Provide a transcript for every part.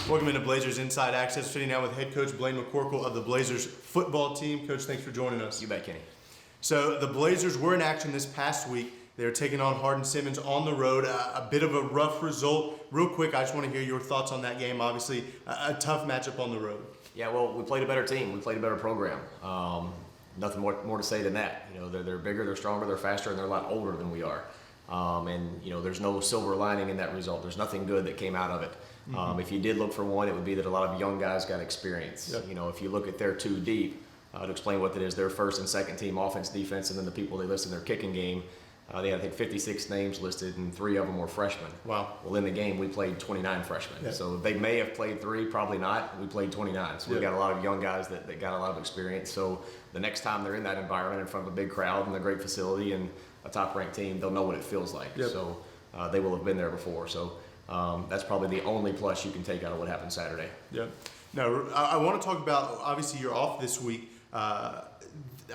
Welcome into Blazers Inside Access. Sitting down with head coach Blaine McCorkle of the Blazers football team. Coach, thanks for joining us. You bet, Kenny. So the Blazers were in action this past week. They were taking on Hardin-Simmons on the road. A bit of a rough result. Real quick, I just want to hear your thoughts on that game. Obviously, a tough matchup on the road. Yeah, well, we played a better team. We played a better program. Nothing more to say than that. You know, they're bigger, they're stronger, they're faster, and they're a lot older than we are. And you know, there's no silver lining in that result. There's nothing good that came out of it. If you did look for one, it would be that a lot of young guys got experience. Yep. You know, if you look at their two deep, to explain what that is, their first and second team offense, defense, and then the people they list in their kicking game. They had, I think, 56 names listed, and 3 of them were freshmen. Wow. Well, in the game, we played 29 freshmen. Yep. So they may have played 3, probably not. We played 29. So we got a lot of young guys that got a lot of experience. So the next time they're in that environment in front of a big crowd and a great facility and a top-ranked team, they'll know what it feels like. Yep. So they will have been there before. So that's probably the only plus you can take out of what happened Saturday. Yeah. Now, I want to talk about, obviously, you're off this week.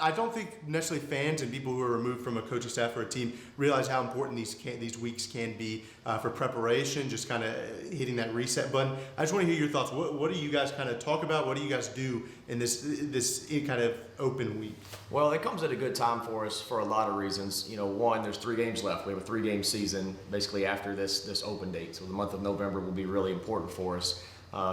I don't think necessarily fans and people who are removed from a coaching staff or a team realize how important these weeks can be for preparation, just kind of hitting that reset button. I just want to hear your thoughts. What do you guys kind of talk about? What do you guys do in this kind of open week? Well, it comes at a good time for us for a lot of reasons. You know, one, there's 3 games left. We have a 3-game season basically after this open date. So the month of November will be really important for us.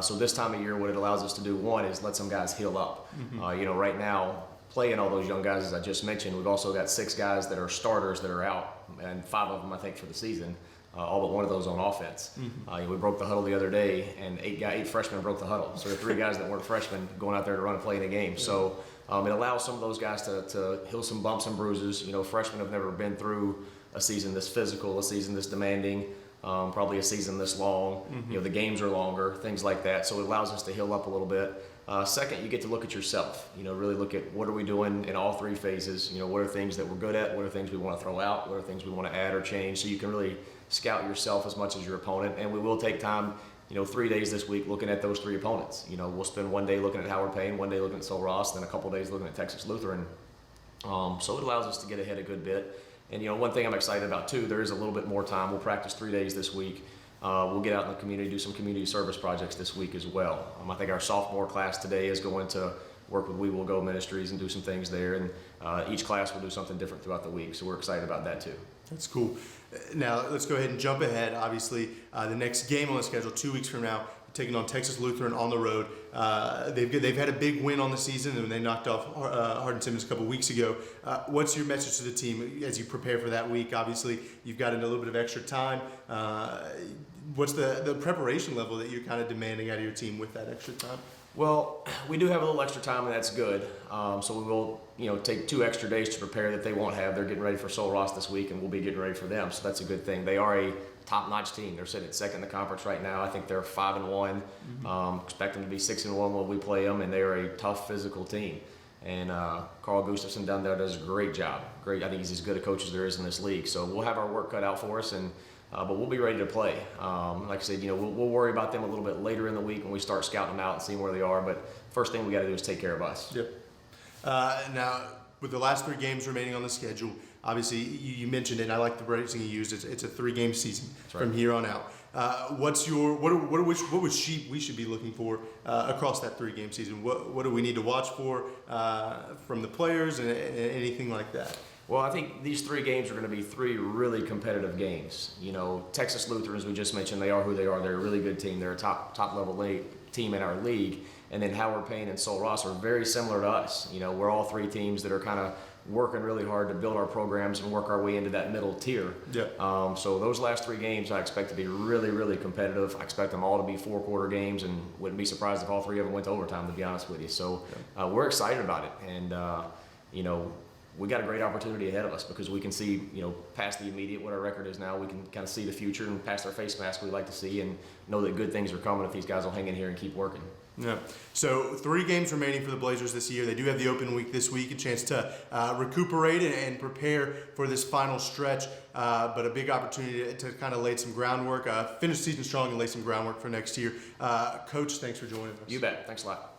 So this time of year, what it allows us to do, one, is let some guys heal up. You know, right now, playing all those young guys, as I just mentioned, we've also got 6 guys that are starters that are out, and 5 of them, I think, for the season. All but one of those on offense. We broke the huddle the other day, and 8 freshmen broke the huddle. So there are 3 guys that weren't freshmen going out there to run and play in the game. So it allows some of those guys to heal some bumps and bruises. You know, freshmen have never been through a season this physical, a season this demanding. Probably a season this long. You know, the games are longer, things like that. So it allows us to heal up a little bit. Second, you get to look at yourself. You know, really look at what are we doing in all 3 phases. You know, what are things that we're good at? What are things we want to throw out? What are things we want to add or change? So you can really scout yourself as much as your opponent. And we will take time, you know, 3 days this week looking at those 3 opponents. You know, we'll spend one day looking at Howard Payne, one day looking at Sul Ross, then a couple days looking at Texas Lutheran. So it allows us to get ahead a good bit. And, you know, one thing I'm excited about, too, there is a little bit more time. We'll practice 3 days this week. We'll get out in the community, do some community service projects this week as well. I think our sophomore class today is going to work with We Will Go Ministries and do some things there. And each class will do something different throughout the week. So we're excited about that, too. That's cool. Now, let's go ahead and jump ahead. Obviously, the next game on the schedule, 2 weeks from now, taking on Texas Lutheran on the road. They've had a big win on the season, and they knocked off Hardin-Simmons a couple weeks ago. What's your message to the team as you prepare for that week? Obviously, you've got a little bit of extra time. What's the preparation level that you're kind of demanding out of your team with that extra time? Well, we do have a little extra time, and that's good. So we will, you know, take 2 extra days to prepare that they won't have. They're getting ready for Sul Ross this week, and we'll be getting ready for them. So that's a good thing. They are a top-notch team. They're sitting at 2nd in the conference right now. I think they're 5-1. Expect them to be 6-1 when we play them, and they are a tough physical team. And Carl Gustafson down there does a great job. Great. I think he's as good a coach as there is in this league. So we'll have our work cut out for us, and but we'll be ready to play. Like I said, you know, we'll worry about them a little bit later in the week when we start scouting them out and seeing where they are. But first thing we got to do is take care of us. Yep. Now, with the last 3 games remaining on the schedule, obviously you mentioned it, and I like the phrasing you used. It's a 3-game season from here on out. What we should be looking for across that 3-game season? What do we need to watch for from the players and anything like that? Well, I think these 3 games are going to be 3 really competitive games. You know, Texas Lutheran, as we just mentioned, they are who they are. They're a really good team. They're a top level team in our league. And then Howard Payne and Sul Ross are very similar to us. You know, we're all 3 teams that are kind of working really hard to build our programs and work our way into that middle tier. Yeah. So those last 3 games I expect to be really, really competitive. I expect them all to be 4-quarter games, and wouldn't be surprised if all 3 of them went to overtime, to be honest with you. So we're excited about it. And, you know, we got a great opportunity ahead of us because we can see, you know, past the immediate, what our record is now. We can kind of see the future, and past our face mask we like to see, and know that good things are coming if these guys will hang in here and keep working. Yeah. So 3 games remaining for the Blazers this year. They do have the open week this week, a chance to recuperate and prepare for this final stretch, but a big opportunity to kind of lay some groundwork, finish the season strong and lay some groundwork for next year. Coach, thanks for joining us. You bet. Thanks a lot.